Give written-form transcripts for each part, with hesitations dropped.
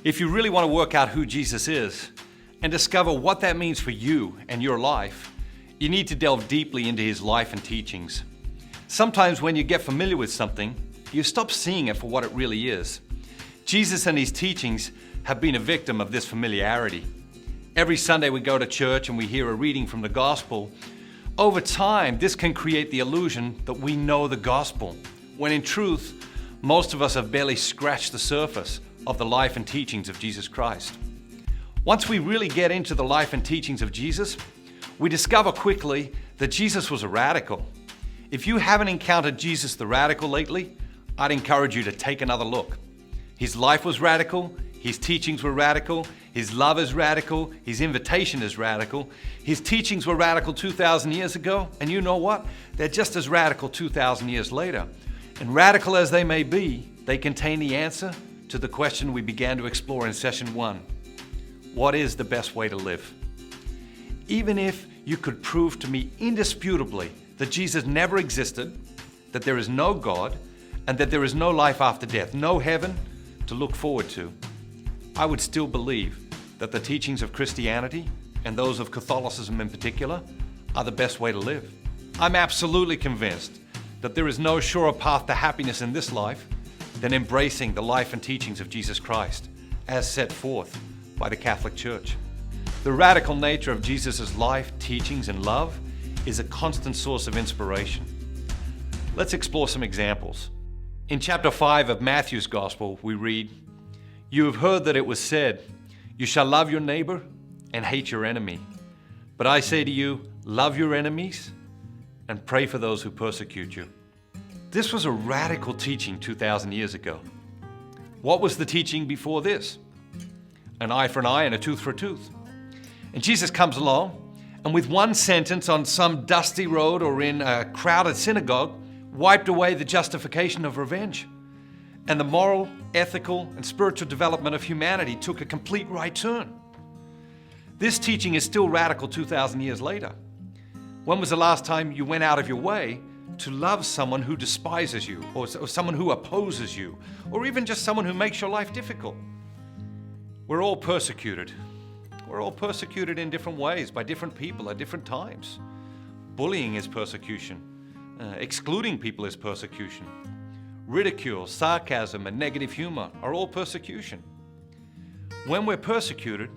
If you really want to work out who Jesus is and discover what that means for you and your life, you need to delve deeply into his life and teachings. Sometimes when you get familiar with something, you stop seeing it for what it really is. Jesus and his teachings have been a victim of this familiarity. Every Sunday we go to church and we hear a reading from the gospel. Over time, this can create the illusion that we know the gospel, when in truth, most of us have barely scratched the surface of the life and teachings of Jesus Christ. Once we really get into the life and teachings of Jesus, we discover quickly that Jesus was a radical. If you haven't encountered Jesus the radical lately, I'd encourage you to take another look. His life was radical, his teachings were radical, his love is radical, his invitation is radical. His teachings were radical 2,000 years ago, and you know what? They're just as radical 2,000 years later. And radical as they may be, they contain the answer to the question we began to explore in session 1. What is the best way to live? Even if you could prove to me indisputably that Jesus never existed, that there is no God, and that there is no life after death, no heaven to look forward to, I would still believe that the teachings of Christianity, and those of Catholicism in particular, are the best way to live. I'm absolutely convinced that there is no surer path to happiness in this life than embracing the life and teachings of Jesus Christ, as set forth by the Catholic Church. The radical nature of Jesus' life, teachings, and love is a constant source of inspiration. Let's explore some examples. In chapter 5 of Matthew's Gospel, we read, "You have heard that it was said, 'You shall love your neighbor and hate your enemy.' But I say to you, love your enemies and pray for those who persecute you." This was a radical teaching 2,000 years ago. What was the teaching before this? An eye for an eye and a tooth for a tooth. And Jesus comes along, and with one sentence on some dusty road or in a crowded synagogue, wiped away the justification of revenge. And the moral, ethical, and spiritual development of humanity took a complete right turn. This teaching is still radical 2,000 years later. When was the last time you went out of your way to love someone who despises you, or someone who opposes you, or even just someone who makes your life difficult? We're all persecuted. We're all persecuted in different ways by different people at different times. Bullying is persecution. Excluding people is persecution. Ridicule, sarcasm, and negative humor are all persecution. When we're persecuted,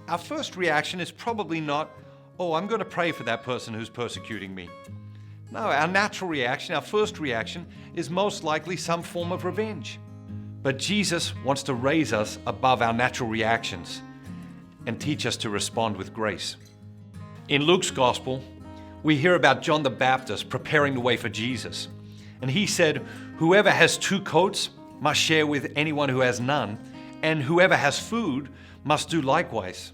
our first reaction is probably not, "Oh, I'm going to pray for that person who's persecuting me." No, our natural reaction, our first reaction, is most likely some form of revenge. But Jesus wants to raise us above our natural reactions and teach us to respond with grace. In Luke's Gospel, we hear about John the Baptist preparing the way for Jesus. And he said, "Whoever has 2 coats must share with anyone who has none, and whoever has food must do likewise."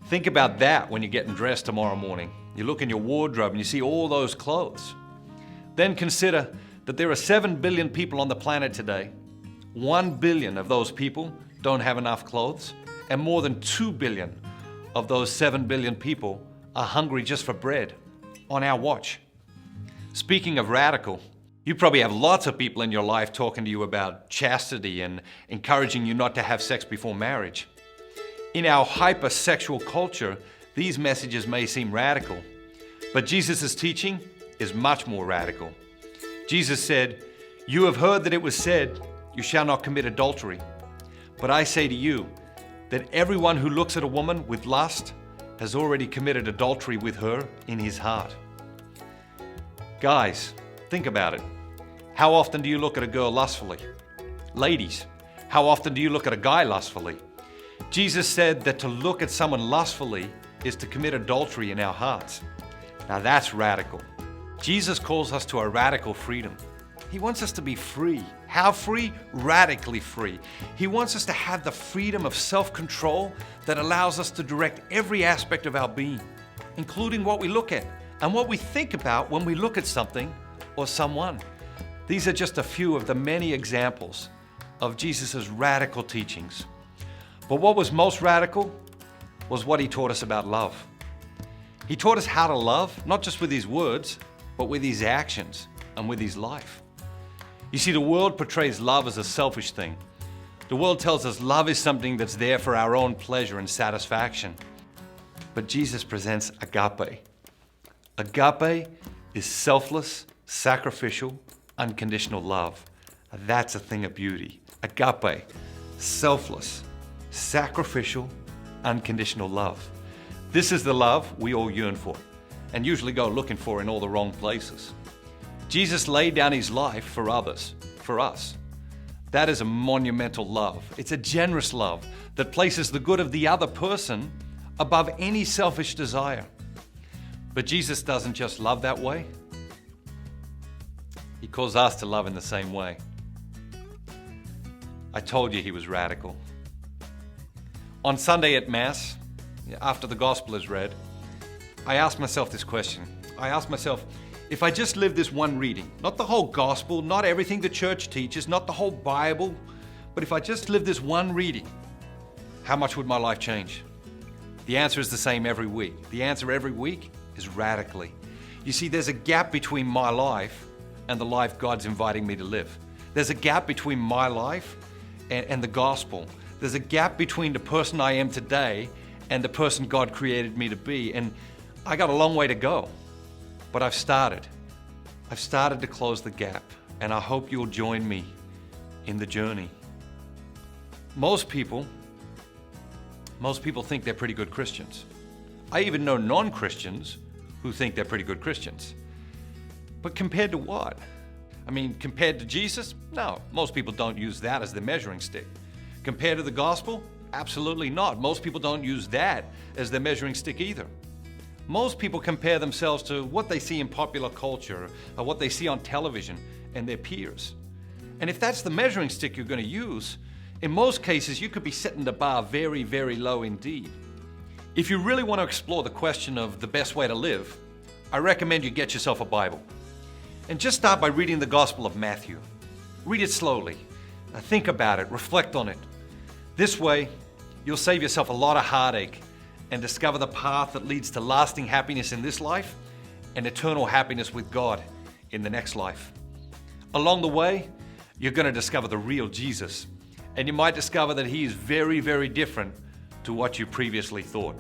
Think about that when you're getting dressed tomorrow morning. You look in your wardrobe and you see all those clothes. Then consider that there are 7 billion people on the planet today. 1 billion of those people don't have enough clothes, and more than 2 billion of those 7 billion people are hungry just for bread on our watch. Speaking of radical, you probably have lots of people in your life talking to you about chastity and encouraging you not to have sex before marriage. In our hypersexual culture, these messages may seem radical, but Jesus' teaching is much more radical. Jesus said, "You have heard that it was said, 'You shall not commit adultery.' But I say to you that everyone who looks at a woman with lust has already committed adultery with her in his heart." Guys, think about it. How often do you look at a girl lustfully? Ladies, how often do you look at a guy lustfully? Jesus said that to look at someone lustfully is to commit adultery in our hearts. Now that's radical. Jesus calls us to a radical freedom. He wants us to be free. How free? Radically free. He wants us to have the freedom of self-control that allows us to direct every aspect of our being, including what we look at and what we think about when we look at something or someone. These are just a few of the many examples of Jesus' radical teachings. But what was most radical was what he taught us about love. He taught us how to love, not just with his words, but with his actions and with his life. You see, the world portrays love as a selfish thing, The world tells us love is something that's there for our own pleasure and satisfaction. But Jesus presents agape. Agape is selfless, sacrificial, unconditional love. That's a thing of beauty. Agape, selfless, sacrificial, unconditional love. This is the love we all yearn for and usually go looking for in all the wrong places. Jesus laid down his life for others, for us. That is a monumental love. It's a generous love that places the good of the other person above any selfish desire. But Jesus doesn't just love that way. He calls us to love in the same way. I told you he was radical. On Sunday at Mass, after the Gospel is read, I asked myself this question. I asked myself, if I just lived this one reading, not the whole Gospel, not everything the church teaches, not the whole Bible, but if I just lived this one reading, how much would my life change? The answer is the same every week. The answer every week is radically. You see, there's a gap between my life and the life God's inviting me to live. There's a gap between my life and the gospel. There's a gap between the person I am today and the person God created me to be. And I got a long way to go, but I've started. I've started to close the gap, and I hope you'll join me in the journey. Most people think they're pretty good Christians. I even know non-Christians who think they're pretty good Christians. But compared to what? I mean, compared to Jesus? No, most people don't use that as the measuring stick. Compared to the gospel? Absolutely not. Most people don't use that as their measuring stick either. Most people compare themselves to what they see in popular culture or what they see on television and their peers. And if that's the measuring stick you're going to use, in most cases you could be setting the bar very, very low indeed. If you really want to explore the question of the best way to live, I recommend you get yourself a Bible. And just start by reading the Gospel of Matthew. Read it slowly. Think about it. Reflect on it. This way, you'll save yourself a lot of heartache and discover the path that leads to lasting happiness in this life and eternal happiness with God in the next life. Along the way, you're going to discover the real Jesus, and you might discover that he is very, very different to what you previously thought.